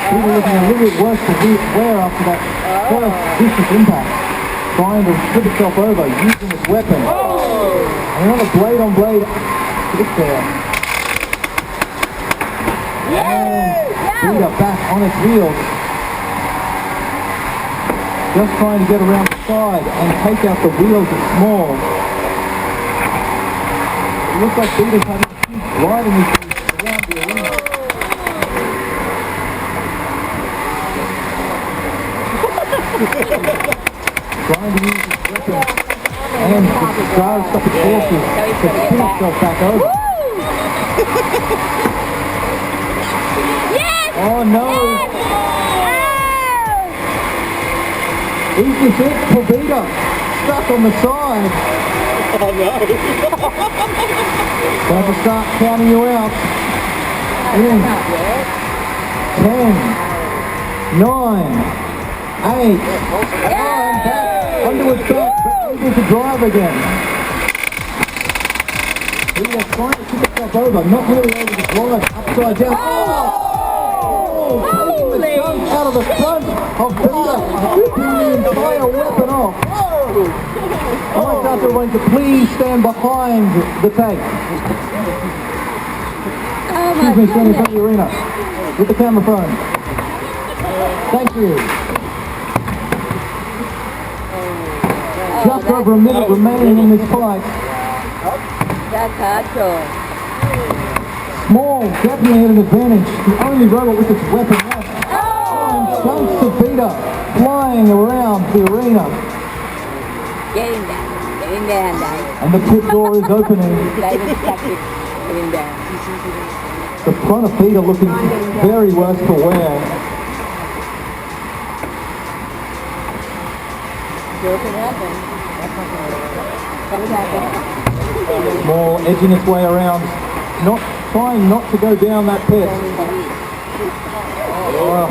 Beetle looking a little bit worse to wear after that first vicious impact. Trying to flip itself over using its weapon. And another blade on blade hit there. And Beetle back on its heels. Just trying to get around the side and take out the wheels of Small. It looks like Beetle's having a huge riding issues around the arena. trying to use his weapon and the gyroscopic forces to spin himself back over. Yes! Oh no! Is this it for Vita? Stuck on the side. Oh no. Going to start counting you out. In 10, 9, 8, and back, onto its back, but able to drive again. Vita trying to tip itself over, not really able to drive upside down. Taking the chunk out of the front of Vita, ripping the entire weapon off. I want Dr. Wayne to please stand behind the tape. Excuse me, stand in front of the arena with the camera phone. Thank you. Just over a minute remaining in this fight. That's hardcore. Small definitely had an advantage. The only robot with its weapon left. And chunks of Vita flying around the arena. Get in there. Get in there, Andy. And the pit door is opening. Get in there. The front of Vita looking very worse for wear. Open up and Small edging its way around. Trying not to go down that pit. Oh,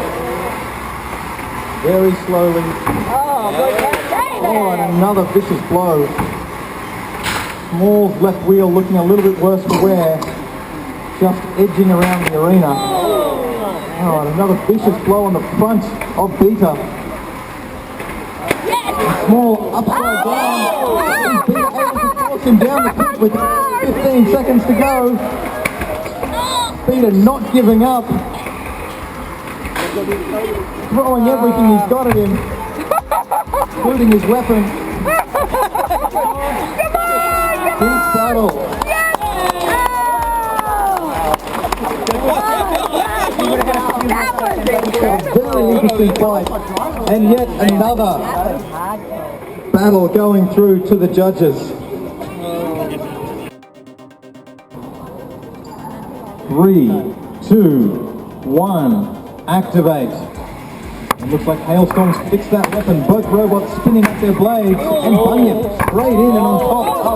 very slowly. Oh, and another vicious blow. Small's left wheel looking a little bit worse for wear. Just edging around the arena. Oh, and another vicious blow on the front of Vita. Small upside down. Vita able to force him down the pit with 15 seconds to go. Vita not giving up. Throwing everything he's got at him. Including his weapon. Deep battle. A very interesting fight. And yet another battle going through to the judges. 3, 2, 1, activate. It looks like Hailstorm's fixed that weapon. Both robots spinning up their blades, and Bunyip straight in and on top of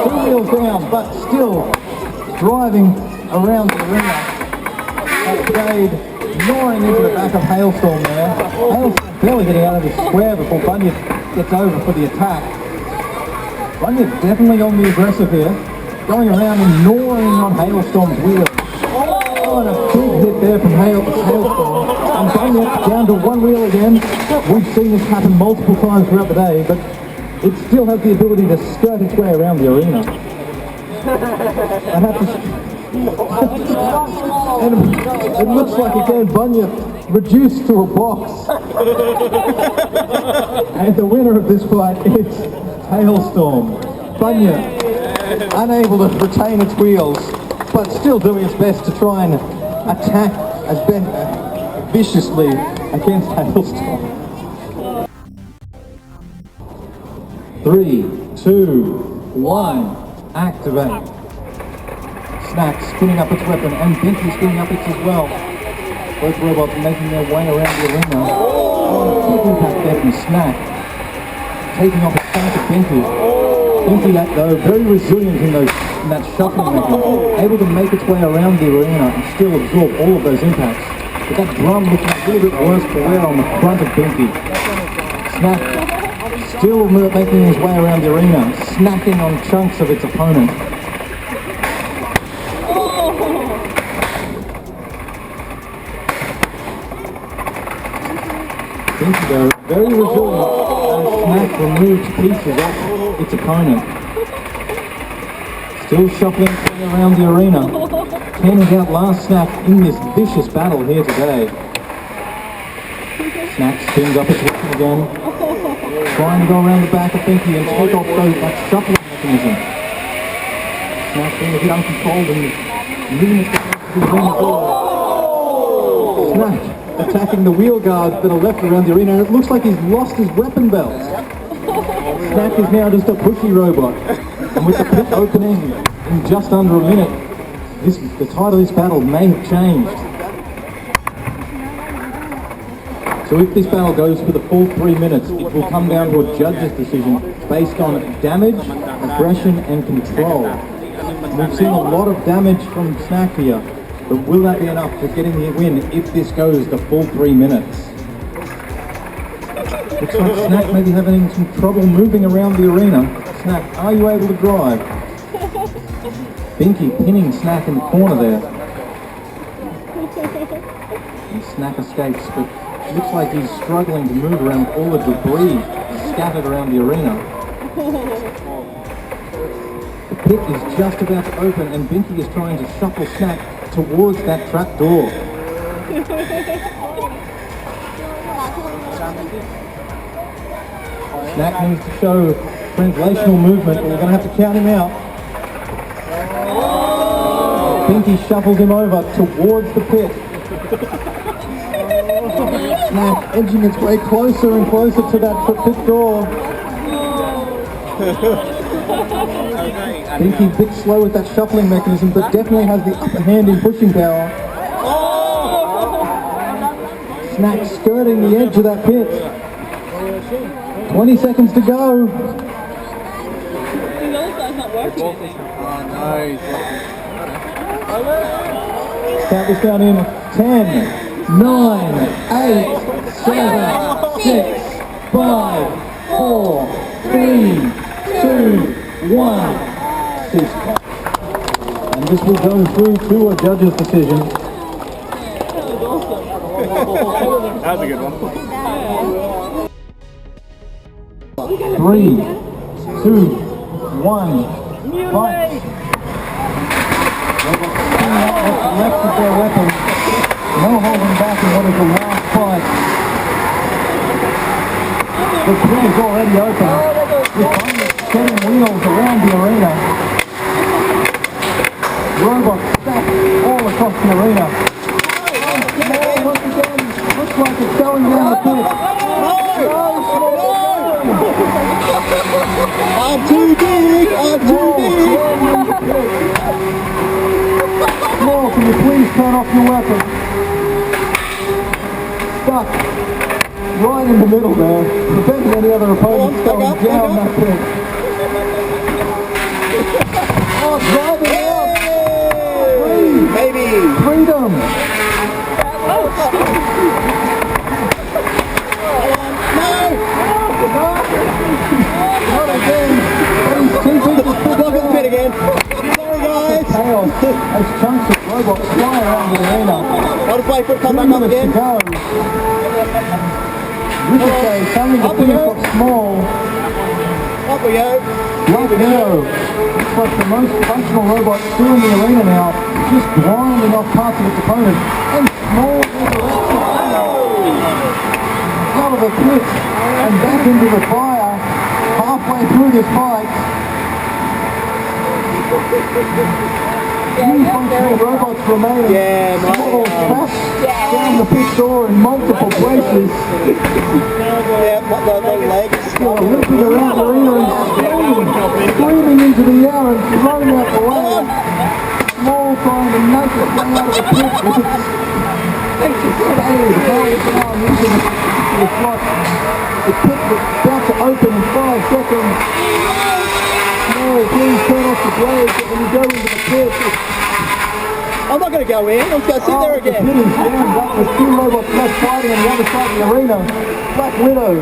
Hailstorm. 2 wheels down, but still driving around the arena. That blade gnawing into the back of Hailstorm there. Hailstorm barely getting out of his square before Bunyip gets over for the attack. Bunyip definitely on the aggressive here. Going around and gnawing on Hailstorm's wheel. Oh, and a big hit there from Hailstorm. And Bunyip down to 1 wheel again. We've seen this happen multiple times throughout the day, but it still has the ability to skirt its way around the arena. I have to... and it looks like again Bunyip reduced to a box. And the winner of this fight is Hailstorm. Bunyip unable to retain its wheels, but still doing its best to try and attack as viciously against Hailstorm. 3, 2, 1, activate. Snack spinning up its weapon, and Binky spinning up its as well. Both robots making their way around the arena. Oh, big impact there from Snack. Taking off its chunk of Binky. Binky, though, very resilient in that shuffling mechanism. Able to make its way around the arena and still absorb all of those impacts. But that drum looking a little bit worse for wear on the front of Binky. Snack still making his way around the arena, snacking on chunks of its opponent. Binky, though, very resilient as Snack removes pieces of its opponent. Still shuffling around the arena. Can he outlast Snack in this vicious battle here today? Snack spins up its weapon again. Trying to go around the back of Binky and take off that shuffling mechanism. Snack being a bit uncontrolled and leaning against the arena door. Snack attacking the wheel guards that are left around the arena, and it looks like he's lost his weapon belt. Snack is now just a pushy robot, and with the pit opening in just under a minute, the tide of this battle may have changed. So if this battle goes for the full 3 minutes, it will come down to a judge's decision based on damage, aggression and control. We've seen a lot of damage from Snack here, but will that be enough for getting the win if this goes the full 3 minutes? Looks like Snack may be having some trouble moving around the arena. Snack, are you able to drive? Binky pinning Snack in the corner there. And Snack escapes, but it looks like he's struggling to move around all the debris scattered around the arena. The pit is just about to open and Binky is trying to shuffle Snack towards that trap door. Snack needs to show translational movement, but we're going to have to count him out. Binky shuffles him over towards the pit. Snack edging its way closer and closer to that pit door. Binky a bit slow with that shuffling mechanism, but definitely has the upper hand in pushing power. Snack skirting the edge of that pit. 20 seconds to go. Count this down in 10, 9, 8, 7, 6, 5, 4, 3, 2, 1. And this will go through to a judge's decision. That was a good one. 3, 2, 1, fight. Left with their weapons. No holding back in what is the last fight. The pit is already open. With only 7 wheels around the arena. Robots stacked all across the arena. Small once again. Looks like it's going down the pit. I'm too big! I'm too big! Small, can you please turn off your weapon? Stuck right in the middle there, preventing any other opponents going down that pit. Oh, drive it out! Free! Baby! Freedom! Not again! These two people Look at the pit again! Sorry guys! chaos as chunks of robots fly around the arena. I'll just wait for it to come 3 back up minutes again. to go. Ricochet telling the pin got small. Up we go! Black Widow. Looks like the most functional robot still in the arena now. Just grinding off parts of its opponent. And small out of the pit and back into the fire halfway through this fight. Two functional robots remaining. Yeah, nice. Small trapped down the pit door in multiple places. Yeah, the legs. Still limping around the arena and screaming into the air and throwing out the way. Small trying to make its way out of the pit with its spade held down into the slot. The pit was about to open in 5 seconds. No, please turn off the blade when you go into the pit. I'm not going to go in, I'm just going to sit there The again. pit is jammed up with 2 robots left fighting on the other side of the arena. Black Widow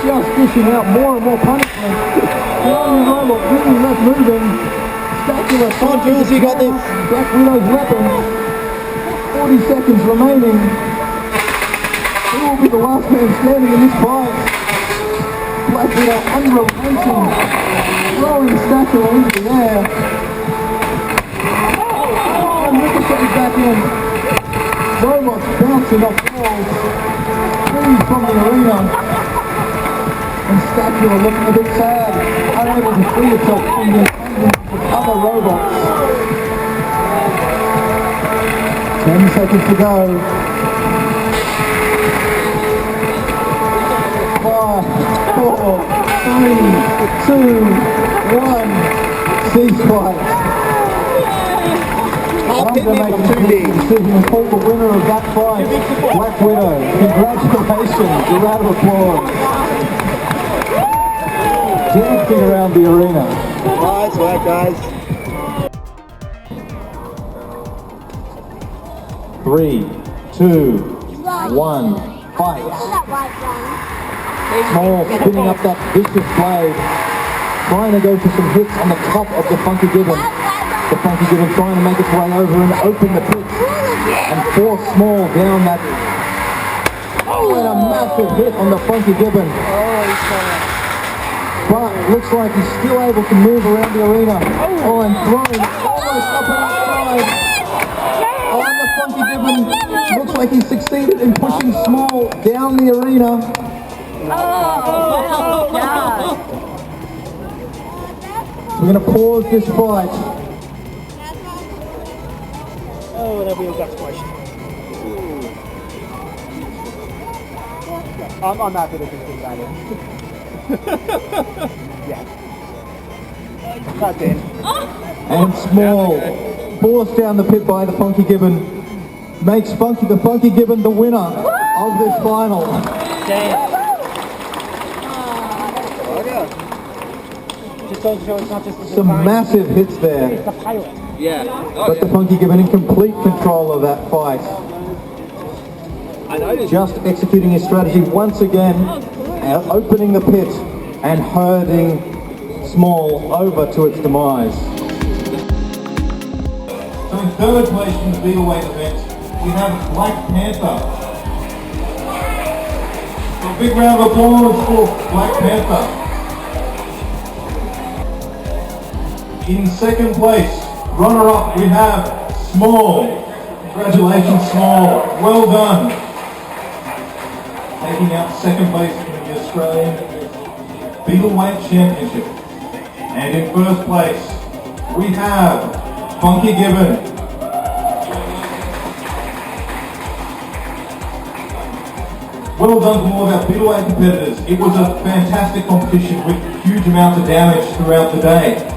just dishing out more and more punishment. The only robot really left moving. Spectacular. Come on, Jules, you got this. Black Widow's weapon. 40 seconds remaining. Who will be the last man standing in this fight? Black Widow unrelenting, throwing Spectacular into the air. And Ricochet back in. Robots bouncing off walls. Free from the arena. And Spectacular looking a bit sad, unable to free itself from the entanglement of other robots. 10 seconds to go. 2, 1, ceasefire. I'm going to make a decision and call the winner of that fight, Black Widow. Congratulations, a round of applause. Dancing around the arena. Nice work, guys. 3, 2, 1, fight. That white one. Small spinning up that vicious blade, trying to go for some hits on the top of the Funky Gibbon. The Funky Gibbon trying to make its way over and open the pit and force Small down that. Oh, and a massive hit on the Funky Gibbon. But looks like he's still able to move around the arena. Oh, and thrown almost up outside. Oh, and the Funky Gibbon looks like he succeeded in pushing Small down the arena. Oh, God. We're going to pause this fight. Oh, that wheel got squished. I'm happy to continue that in. Yeah. That's in. And Small, forced down the pit by the Funky Gibbon, makes the Funky Gibbon the winner of this final. Just goes to show it's not just the Some massive hits there, it's the pilot. but the Funky Gibbon in complete control of that fight. Just executing his strategy once again, opening the pit and herding Small over to its demise. So in third place in the Beetleweight event, we have Black Panther. So a big round of applause for Black Panther. In second place, runner-up, we have Small. Congratulations, Small. Well done. Taking out second place in the Australian Beetleweight Championship. And in first place, we have Funky Gibbon. Well done to all of our Beetleweight competitors. It was a fantastic competition with huge amounts of damage throughout the day.